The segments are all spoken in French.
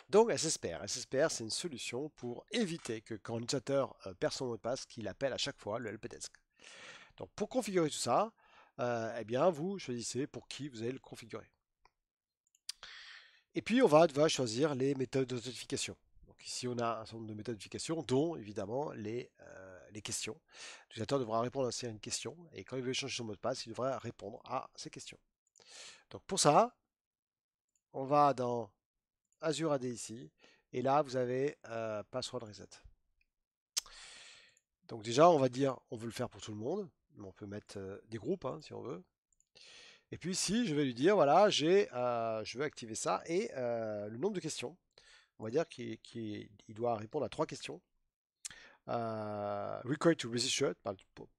Donc SSPR. SSPR, c'est une solution pour éviter que quand l'utilisateur perd son mot de passe, qu'il appelle à chaque fois le helpdesk. Donc pour configurer tout ça, eh bien vous choisissez pour qui vous allez le configurer. Et puis on va choisir les méthodes d'authentification. Donc ici on a un certain nombre de méthodes d'authentification, dont évidemment les questions. L'utilisateur devra répondre à une question, et quand il veut changer son mot de passe, il devra répondre à ces questions. Donc pour ça, on va dans Azure AD ici, et là vous avez Password Reset. Donc déjà, on va dire, on veut le faire pour tout le monde, mais on peut mettre des groupes hein, si on veut. Et puis ici, je vais lui dire, voilà, je veux activer ça et le nombre de questions. On va dire qu'il doit répondre à 3 questions. Required to register,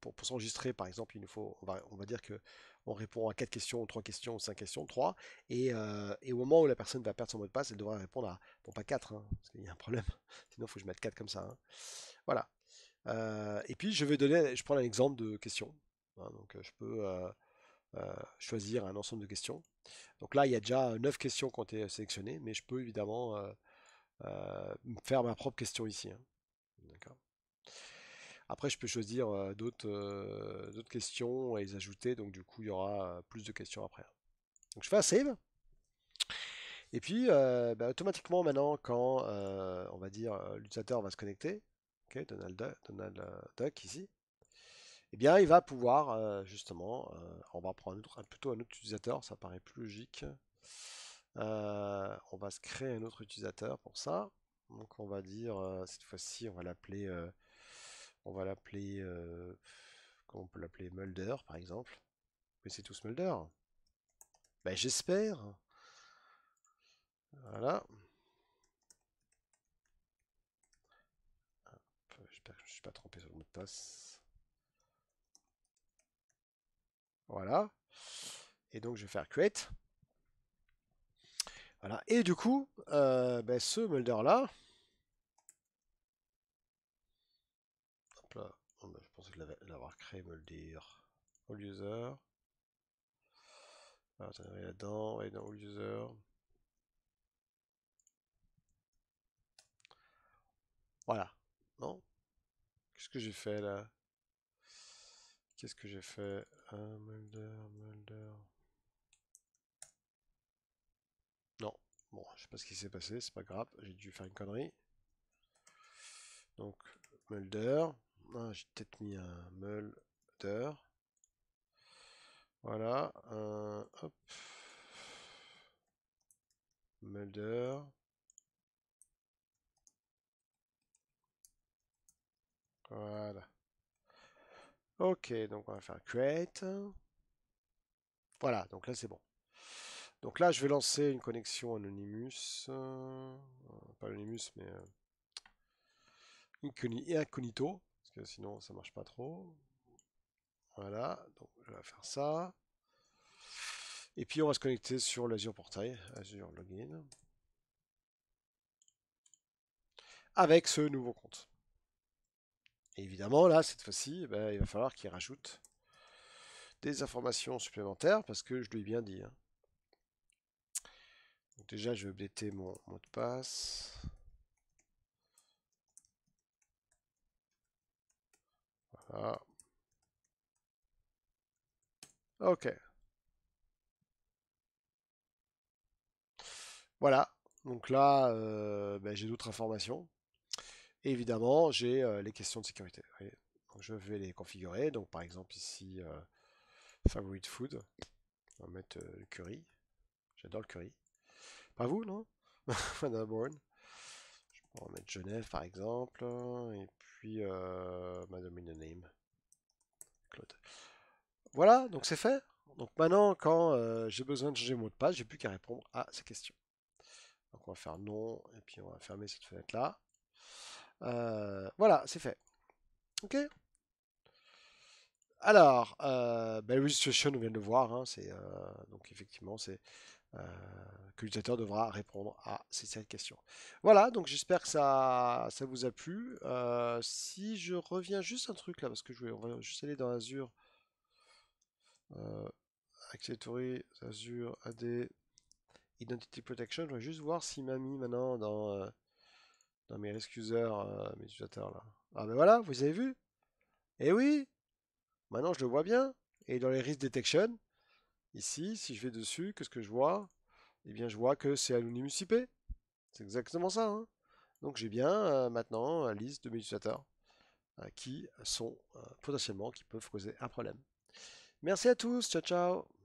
pour s'enregistrer par exemple, il nous faut, on va dire que on répond à 4 questions, 3 questions, 5 questions, 3. Et au moment où la personne va perdre son mot de passe, elle devra répondre à, bon pas 4, hein, parce qu'il y a un problème, sinon il faut que je mette 4 comme ça. Hein. Voilà. Et puis je prends un exemple de question. Hein, donc je peux choisir un ensemble de questions. Donc là, il y a déjà 9 questions qui ont été sélectionnées, mais je peux évidemment faire ma propre question ici. Hein. D'accord. Après, je peux choisir d'autres questions et les ajouter, donc du coup, il y aura plus de questions après. Donc je fais un save, et puis automatiquement maintenant, quand on va dire l'utilisateur va se connecter, ok, Donald Duck ici, eh bien, il va pouvoir justement, on va prendre plutôt un autre utilisateur, ça paraît plus logique. On va se créer un autre utilisateur pour ça. Donc, on va dire cette fois-ci, on va l'appeler, comment on peut l'appeler, Mulder par exemple. Mais c'est tous Mulder. Ben, j'espère. Voilà. J'espère que je ne suis pas trompé sur le mot de passe. Voilà. Et donc, je vais faire create. Voilà. Et du coup, ce Mulder là. Hop là. Oh, bah, je pensais que l'avoir créé, me le dire. All user. Ah, attends, là-dedans. Ouais, dans all user. Voilà. Non? Qu'est-ce que j'ai fait là? Qu'est-ce que j'ai fait? Mulder. Non. Bon, je sais pas ce qui s'est passé, c'est pas grave. J'ai dû faire une connerie. Donc, Mulder. Ah, j'ai peut-être mis un Mulder. Voilà. Hop. Mulder. Voilà. Ok, donc on va faire create. Voilà, donc là c'est bon. Donc là, je vais lancer une connexion Anonymous. Pas Anonymous, mais incognito. Parce que sinon, ça marche pas trop. Voilà, donc je vais faire ça. Et puis, on va se connecter sur l'Azure Portail, Azure Login. Avec ce nouveau compte. Et évidemment, là, cette fois-ci, il va falloir qu'il rajoute des informations supplémentaires parce que je lui ai bien dit. Hein. Donc déjà, je vais updater mon mot de passe. Voilà. Ok. Voilà. Donc là, j'ai d'autres informations. Et évidemment, j'ai les questions de sécurité. Donc, je vais les configurer. Donc par exemple ici, favorite food. On va mettre le curry. J'adore le curry. Pas vous, non? Motherborn. On va mettre Genève par exemple. Et puis ma domain name. Claude. Voilà, donc c'est fait. Donc maintenant, quand j'ai besoin de changer mon mot de passe, j'ai plus qu'à répondre à ces questions. Donc on va faire non, et puis on va fermer cette fenêtre-là. Voilà, c'est fait. Ok. Alors, registration, on vient de le voir, hein, donc effectivement, c'est euh, que l'utilisateur devra répondre à ces questions. Voilà, donc j'espère que ça vous a plu. Si je reviens juste un truc là, parce que on va juste aller dans Azure, euh, Accessory, Azure AD, Identity Protection, je vais juste voir s'il m'a mis maintenant dans mes risques users, mes utilisateurs là. Ah ben voilà, vous avez vu? Eh oui, maintenant je le vois bien. Et dans les risk detection, ici, si je vais dessus, qu'est-ce que je vois? Eh bien, je vois que c'est Anonymous IP. C'est exactement ça, hein. Donc j'ai bien maintenant une liste de mes utilisateurs qui sont potentiellement, qui peuvent causer un problème. Merci à tous, ciao ciao.